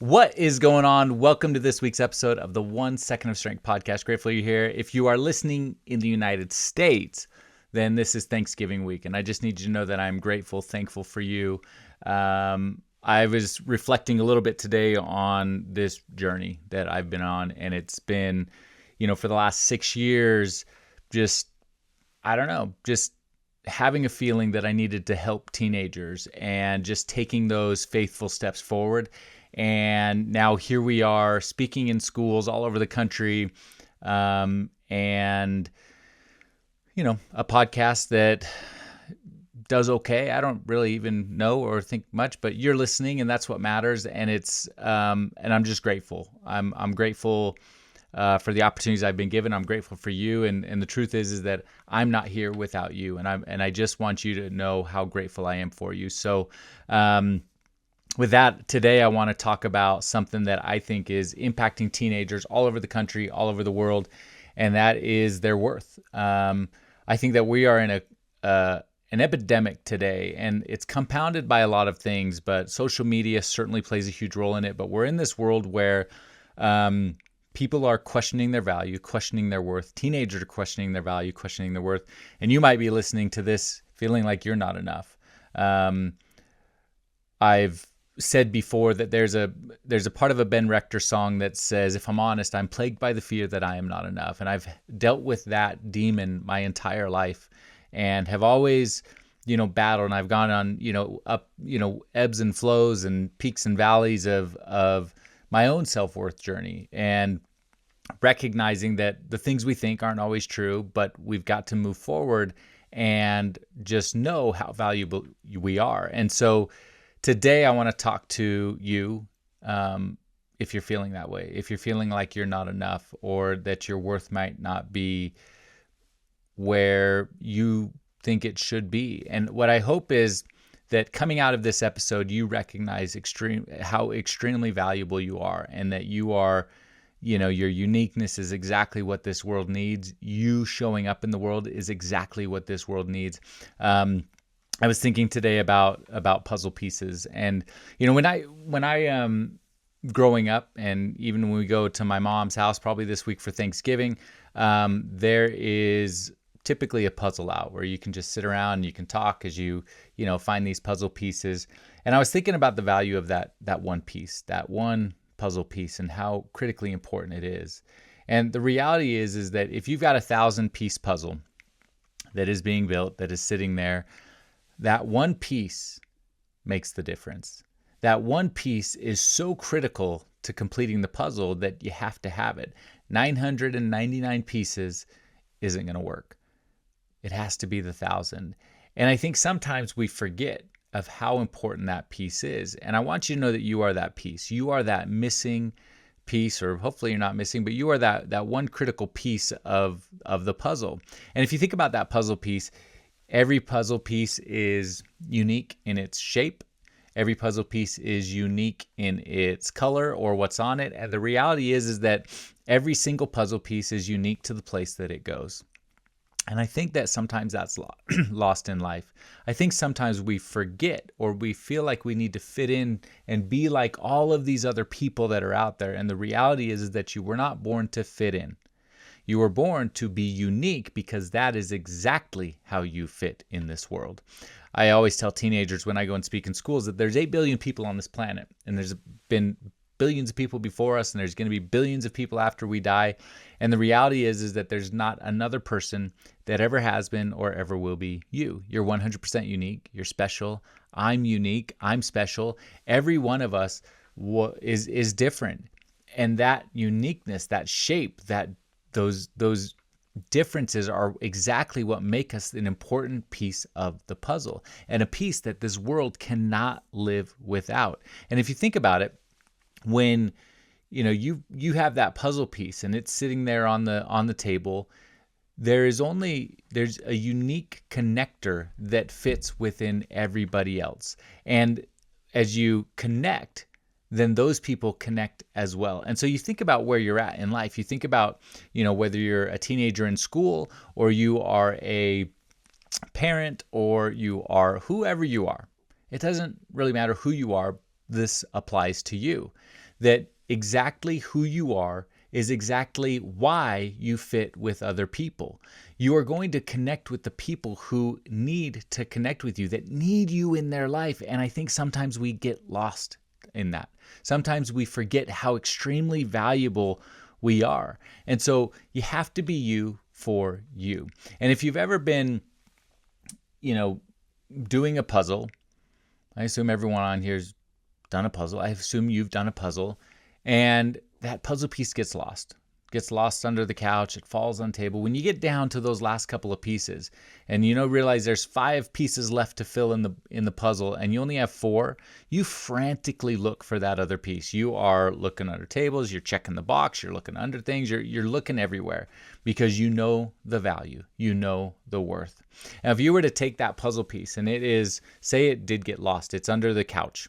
What is going on? Welcome to this week's episode of the 1 Second of Strength podcast. Grateful you're here. If you are listening in the United States, then this is Thanksgiving week. And I just need you to know that I'm grateful, thankful for you. I was reflecting a little bit today on this journey that I've been on. And it's been, for the last 6 years, just having a feeling that I needed to help teenagers and just taking those faithful steps forward. And now here we are speaking in schools all over the country, and, a podcast that does okay. I don't really even know or think much, but you're listening and that's what matters. And it's, and I'm just grateful. I'm grateful for the opportunities I've been given. I'm grateful for you. And the truth is that I'm not here without you. And I just want you to know how grateful I am for you. So, with that, today I want to talk about something that I think is impacting teenagers all over the country, all over the world, and that is their worth. I think that we are in an epidemic today, and it's compounded by a lot of things, but social media certainly plays a huge role in it. But we're in this world where people are questioning their value, questioning their worth. Teenagers are questioning their value, questioning their worth. And you might be listening to this feeling like you're not enough. I've said before that there's a part of a Ben Rector song that says, if I'm honest, I'm plagued by the fear that I am not enough. And I've dealt with that demon my entire life and have always, battled. And I've gone on, up, ebbs and flows and peaks and valleys of my own self-worth journey, and recognizing that the things we think aren't always true, but we've got to move forward and just know how valuable we are. And so today, I want to talk to you if you're feeling that way, if you're feeling like you're not enough or that your worth might not be where you think it should be. And what I hope is that coming out of this episode, you recognize how extremely valuable you are, and that you are, your uniqueness is exactly what this world needs. You showing up in the world is exactly what this world needs. I was thinking today about puzzle pieces, and when I growing up, and even when we go to my mom's house, probably this week for Thanksgiving, there is typically a puzzle out where you can just sit around and you can talk as you find these puzzle pieces. And I was thinking about the value of that one piece, that one puzzle piece, and how critically important it is. And the reality is that if you've got 1,000-piece puzzle that is being built, that is sitting there, that one piece makes the difference. That one piece is so critical to completing the puzzle that you have to have it. 999 pieces isn't going to work. It has to be the 1,000. And I think sometimes we forget of how important that piece is. And I want you to know that you are that piece. You are that missing piece, or hopefully you're not missing, but you are that one critical piece of the puzzle. And if you think about that puzzle piece, every puzzle piece is unique in its shape. Every puzzle piece is unique in its color or what's on it. And the reality is that every single puzzle piece is unique to the place that it goes. And I think that sometimes that's lost in life. I think sometimes we forget, or we feel like we need to fit in and be like all of these other people that are out there. And the reality is that you were not born to fit in. You were born to be unique, because that is exactly how you fit in this world. I always tell teenagers when I go and speak in schools that there's 8 billion people on this planet, and there's been billions of people before us, and there's going to be billions of people after we die. And the reality is that there's not another person that ever has been or ever will be you. You're 100% unique. You're special. I'm unique. I'm special. Every one of us is different. And that uniqueness, that shape, those differences are exactly what make us an important piece of the puzzle, and a piece that this world cannot live without. And if you think about it, when you have that puzzle piece and it's sitting there on the table, there's a unique connector that fits within everybody else. And as you connect, then those people connect as well. And so you think about where you're at in life. You think about, whether you're a teenager in school, or you are a parent, or you are whoever you are. It doesn't really matter who you are. This applies to you. that exactly who you are is exactly why you fit with other people. You are going to connect with the people who need to connect with you, that need you in their life. And I think sometimes we get lost in that. Sometimes we forget how extremely valuable we are. And so you have to be you for you. And if you've ever been, doing a puzzle, I assume everyone on here's done a puzzle. I assume you've done a puzzle, and that puzzle piece gets lost under the couch. It falls on the table. When you get down to those last couple of pieces and realize there's 5 pieces left to fill in the puzzle and you only have 4, you frantically look for that other piece. You are looking under tables, you're checking the box, you're looking under things, you're looking everywhere because you know the value, you know the worth. Now, if you were to take that puzzle piece and say it did get lost, it's under the couch,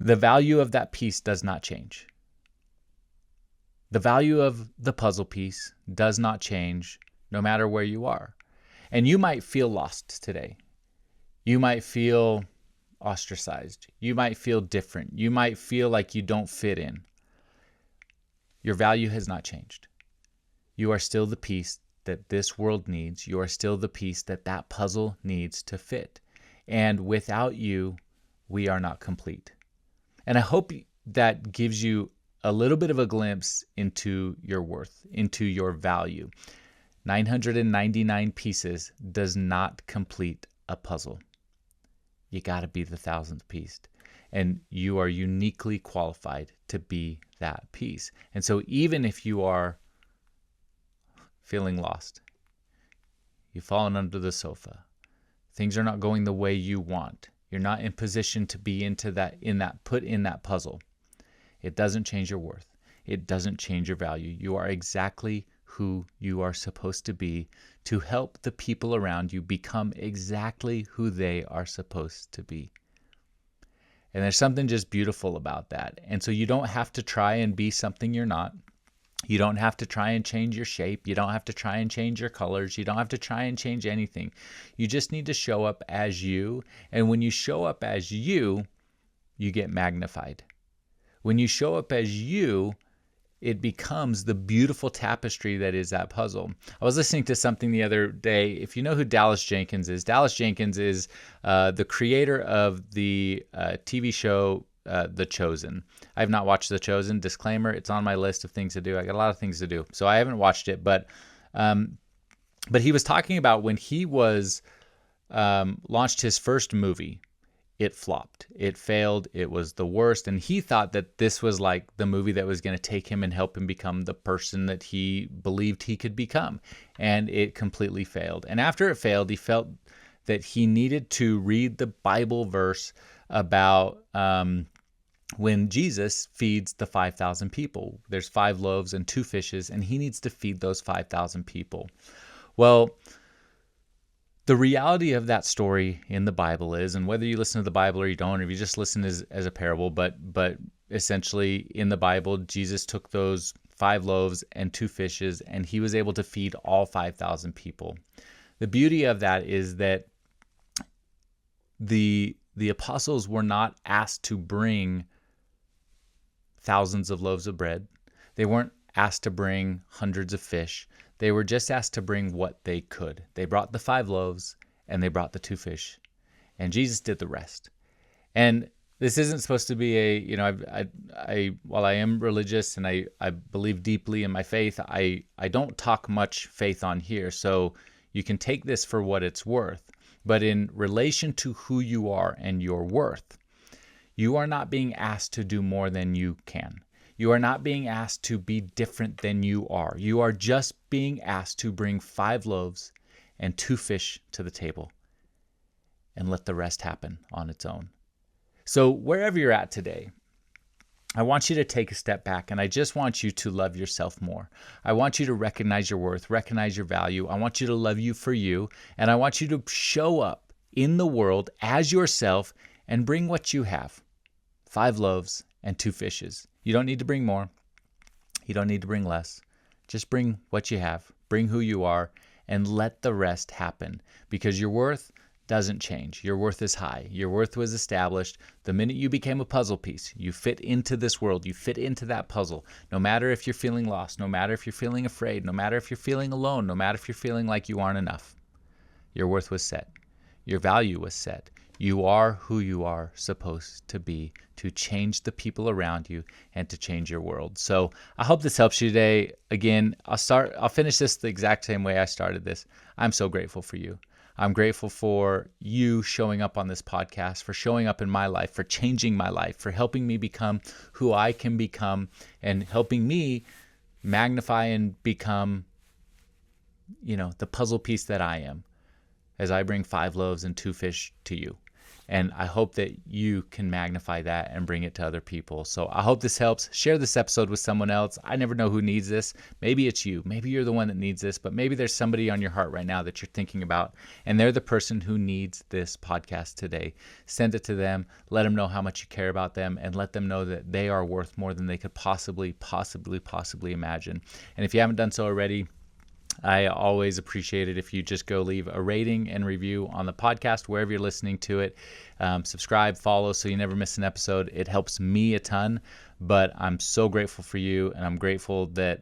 the value of that piece does not change. The value of the puzzle piece does not change no matter where you are. And you might feel lost today. You might feel ostracized. You might feel different. You might feel like you don't fit in. Your value has not changed. You are still the piece that this world needs. You are still the piece that puzzle needs to fit. And without you, we are not complete. And I hope that gives you a little bit of a glimpse into your worth, into your value. 999 pieces does not complete a puzzle. You got to be the 1,000th piece. And you are uniquely qualified to be that piece. And so even if you are feeling lost, you've fallen under the sofa, things are not going the way you want, you're not in position to be put in that puzzle, it doesn't change your worth. It doesn't change your value. You are exactly who you are supposed to be to help the people around you become exactly who they are supposed to be. And there's something just beautiful about that. And so you don't have to try and be something you're not. You don't have to try and change your shape. You don't have to try and change your colors. You don't have to try and change anything. You just need to show up as you. And when you show up as you get magnified. When you show up as you, it becomes the beautiful tapestry that is that puzzle. I was listening to something the other day. If you know who Dallas Jenkins is the creator of the TV show The Chosen. I have not watched The Chosen. Disclaimer, it's on my list of things to do. I got a lot of things to do, so I haven't watched it. But he was talking about when he was launched his first movie. It flopped. It failed. It was the worst. And he thought that this was like the movie that was going to take him and help him become the person that he believed he could become. And it completely failed. And after it failed, he felt that he needed to read the Bible verse about when Jesus feeds the 5,000 people. There's 5 loaves and 2 fishes, and he needs to feed those 5,000 people. Well, the reality of that story in the Bible is, and whether you listen to the Bible or you don't, or if you just listen as a parable, but essentially in the Bible, Jesus took those 5 loaves and 2 fishes, and he was able to feed all 5,000 people. The beauty of that is that the apostles were not asked to bring thousands of loaves of bread. They weren't asked to bring hundreds of fish. They were just asked to bring what they could. They brought the 5 loaves and they brought the 2 fish, and Jesus did the rest. And this isn't supposed to be while I am religious and I believe deeply in my faith, I don't talk much faith on here. So you can take this for what it's worth. But in relation to who you are and your worth, you are not being asked to do more than you can. You are not being asked to be different than you are. You are just being asked to bring 5 loaves and 2 fish to the table and let the rest happen on its own. So wherever you're at today, I want you to take a step back, and I just want you to love yourself more. I want you to recognize your worth, recognize your value. I want you to love you for you, and I want you to show up in the world as yourself and bring what you have. 5 loaves and 2 fishes. You don't need to bring more. You don't need to bring less. Just bring what you have. Bring who you are and let the rest happen, because your worth doesn't change. Your worth is high. Your worth was established the minute you became a puzzle piece. You fit into this world. You fit into that puzzle. No matter if you're feeling lost, no matter if you're feeling afraid, no matter if you're feeling alone, no matter if you're feeling like you aren't enough. Your worth was set. Your value was set. You are who you are supposed to be to change the people around you and to change your world. So I hope this helps you today. Again, I'll finish this the exact same way I started this. I'm so grateful for you. I'm grateful for you showing up on this podcast, for showing up in my life, for changing my life, for helping me become who I can become and helping me magnify and become, the puzzle piece that I am as I bring 5 loaves and 2 fish to you. And I hope that you can magnify that and bring it to other people. So I hope this helps. Share this episode with someone else. I never know who needs this. Maybe it's you. Maybe you're the one that needs this, but maybe there's somebody on your heart right now that you're thinking about, and they're the person who needs this podcast today. Send it to them. Let them know how much you care about them, and let them know that they are worth more than they could possibly imagine. And if you haven't done so already, I always appreciate it if you just go leave a rating and review on the podcast, wherever you're listening to it. Subscribe, follow, so you never miss an episode. It helps me a ton, but I'm so grateful for you, and I'm grateful that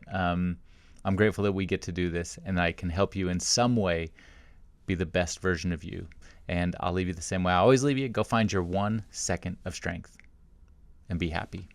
we get to do this, and I can help you in some way be the best version of you. And I'll leave you the same way I always leave you. Go find your 1 second of strength and be happy.